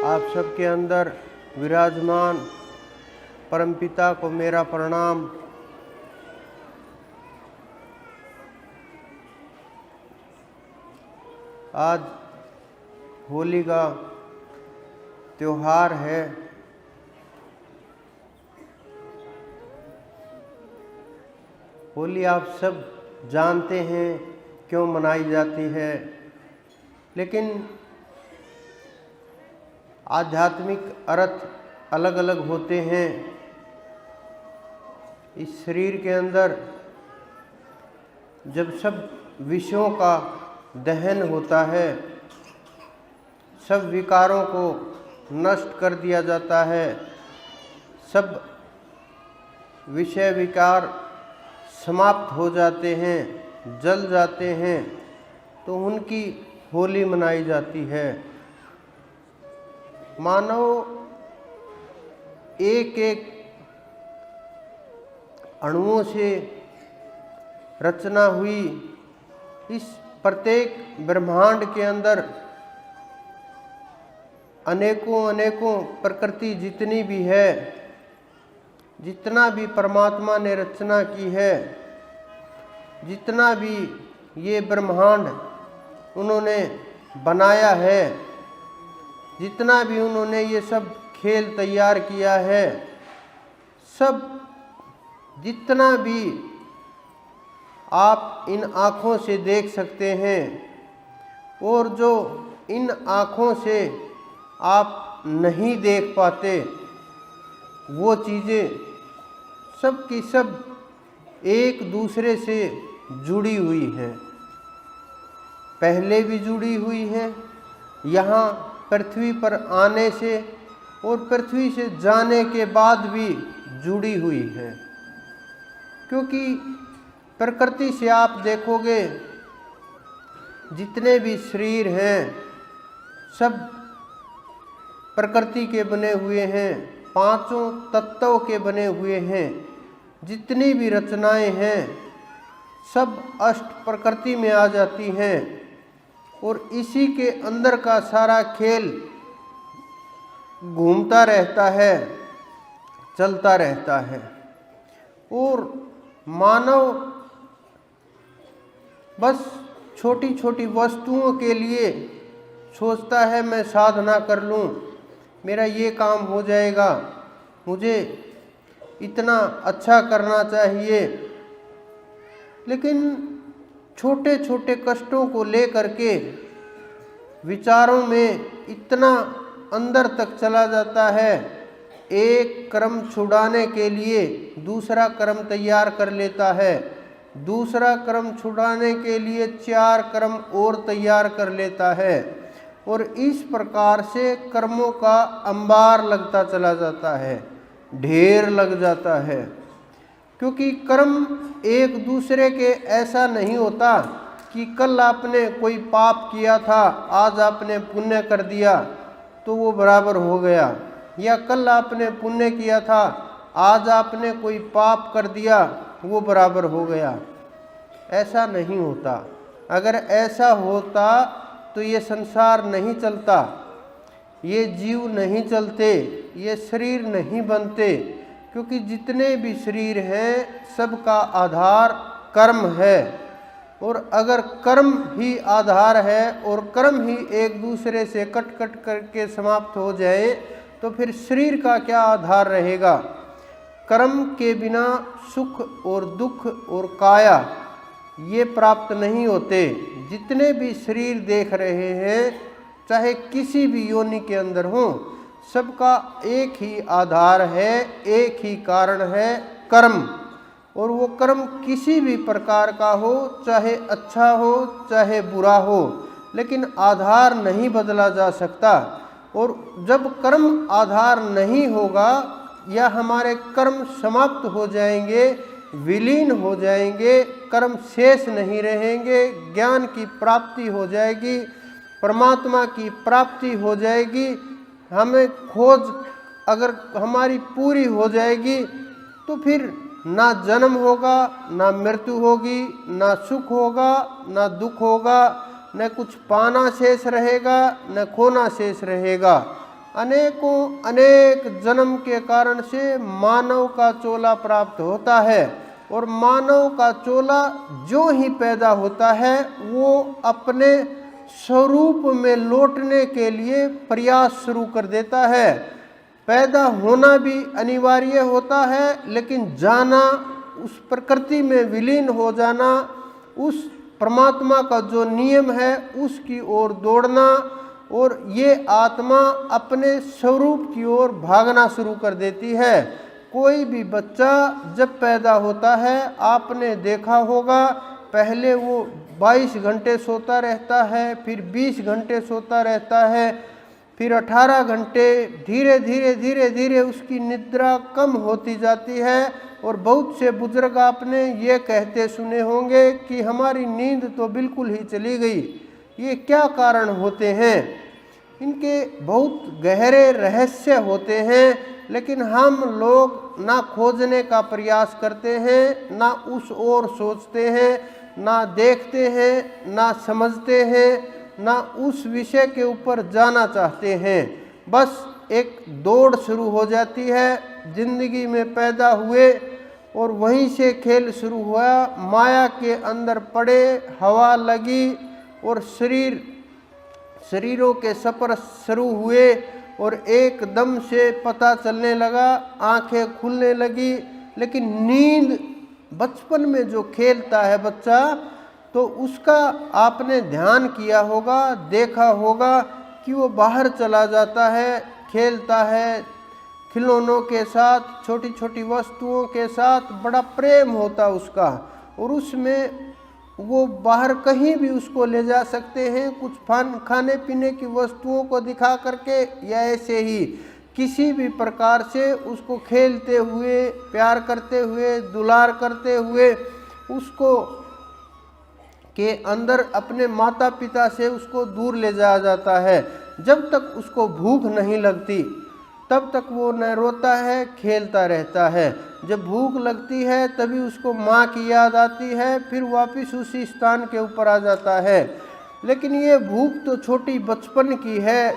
आप सबके अंदर विराजमान परमपिता को मेरा प्रणाम। आज होली का त्योहार है। होली आप सब जानते हैं क्यों मनाई जाती है, लेकिन आध्यात्मिक अर्थ अलग अलग होते हैं। इस शरीर के अंदर जब सब विषयों का दहन होता है, सब विकारों को नष्ट कर दिया जाता है, सब विषय विकार समाप्त हो जाते हैं, जल जाते हैं, तो उनकी होली मनाई जाती है। मानव एक एक अणुओं से रचना हुई इस प्रत्येक ब्रह्मांड के अंदर अनेकों अनेकों प्रकृति जितनी भी है, जितना भी परमात्मा ने रचना की है, जितना भी ये ब्रह्मांड उन्होंने बनाया है, जितना भी उन्होंने ये सब खेल तैयार किया है, सब जितना भी आप इन आँखों से देख सकते हैं और जो इन आँखों से आप नहीं देख पाते, वो चीज़ें सब की सब एक दूसरे से जुड़ी हुई हैं। पहले भी जुड़ी हुई हैं, यहाँ पृथ्वी पर आने से और पृथ्वी से जाने के बाद भी जुड़ी हुई हैं। क्योंकि प्रकृति से आप देखोगे जितने भी शरीर हैं सब प्रकृति के बने हुए हैं, पांचों तत्वों के बने हुए हैं। जितनी भी रचनाएं हैं सब अष्ट प्रकृति में आ जाती हैं और इसी के अंदर का सारा खेल घूमता रहता है, चलता रहता है। और मानव बस छोटी छोटी वस्तुओं के लिए सोचता है मैं साधना कर लूँ, मेरा ये काम हो जाएगा, मुझे इतना अच्छा करना चाहिए। लेकिन छोटे छोटे कष्टों को लेकर के विचारों में इतना अंदर तक चला जाता है, एक कर्म छुड़ाने के लिए दूसरा कर्म तैयार कर लेता है, दूसरा कर्म छुड़ाने के लिए 4 कर्म और तैयार कर लेता है और इस प्रकार से कर्मों का अंबार लगता चला जाता है, ढेर लग जाता है। क्योंकि कर्म एक दूसरे के ऐसा नहीं होता कि कल आपने कोई पाप किया था, आज आपने पुण्य कर दिया तो वो बराबर हो गया, या कल आपने पुण्य किया था, आज आपने कोई पाप कर दिया वो बराबर हो गया। ऐसा नहीं होता। अगर ऐसा होता तो ये संसार नहीं चलता, ये जीव नहीं चलते, ये शरीर नहीं बनते। क्योंकि जितने भी शरीर हैं सबका आधार कर्म है, और अगर कर्म ही आधार है और कर्म ही एक दूसरे से कट कट करके समाप्त हो जाए तो फिर शरीर का क्या आधार रहेगा। कर्म के बिना सुख और दुख और काया ये प्राप्त नहीं होते। जितने भी शरीर देख रहे हैं चाहे किसी भी योनि के अंदर हो, सबका एक ही आधार है, एक ही कारण है, कर्म। और वो कर्म किसी भी प्रकार का हो, चाहे अच्छा हो चाहे बुरा हो, लेकिन आधार नहीं बदला जा सकता। और जब कर्म आधार नहीं होगा या हमारे कर्म समाप्त हो जाएंगे, विलीन हो जाएंगे, कर्म शेष नहीं रहेंगे, ज्ञान की प्राप्ति हो जाएगी, परमात्मा की प्राप्ति हो जाएगी, हमें खोज अगर हमारी पूरी हो जाएगी तो फिर ना जन्म होगा, ना मृत्यु होगी, ना सुख होगा, ना दुख होगा, न कुछ पाना शेष रहेगा, न खोना शेष रहेगा। अनेकों अनेक जन्म के कारण से मानव का चोला प्राप्त होता है और मानव का चोला जो ही पैदा होता है वो अपने स्वरूप में लौटने के लिए प्रयास शुरू कर देता है। पैदा होना भी अनिवार्य होता है, लेकिन जाना, उस प्रकृति में विलीन हो जाना, उस परमात्मा का जो नियम है उसकी ओर दौड़ना, और ये आत्मा अपने स्वरूप की ओर भागना शुरू कर देती है। कोई भी बच्चा जब पैदा होता है, आपने देखा होगा, पहले वो 22 घंटे सोता रहता है, फिर 20 घंटे सोता रहता है, फिर 18 घंटे, धीरे धीरे धीरे धीरे उसकी निद्रा कम होती जाती है। और बहुत से बुजुर्ग आपने ये कहते सुने होंगे कि हमारी नींद तो बिल्कुल ही चली गई। ये क्या कारण होते हैं? इनके बहुत गहरे रहस्य होते हैं, लेकिन हम लोग ना खोजने का प्रयास करते हैं, ना उस ओर सोचते हैं, ना देखते हैं, ना समझते हैं, ना उस विषय के ऊपर जाना चाहते हैं। बस एक दौड़ शुरू हो जाती है। जिंदगी में पैदा हुए और वहीं से खेल शुरू हुआ। माया के अंदर पड़े, हवा लगी और शरीरों के सफ़र शुरू हुए और एकदम से पता चलने लगा, आंखें खुलने लगी। लेकिन नींद, बचपन में जो खेलता है बच्चा, तो उसका आपने ध्यान किया होगा, देखा होगा कि वो बाहर चला जाता है, खेलता है खिलौनों के साथ, छोटी छोटी वस्तुओं के साथ बड़ा प्रेम होता उसका, और उसमें वो बाहर कहीं भी उसको ले जा सकते हैं, कुछ खाने पीने की वस्तुओं को दिखा करके, या ऐसे ही किसी भी प्रकार से उसको खेलते हुए, प्यार करते हुए, दुलार करते हुए उसको के अंदर अपने माता पिता से उसको दूर ले जाया जाता है। जब तक उसको भूख नहीं लगती तब तक वो न रोता है, खेलता रहता है। जब भूख लगती है तभी उसको माँ की याद आती है, फिर वापस उसी स्थान के ऊपर आ जाता है। लेकिन ये भूख तो छोटी बचपन की है।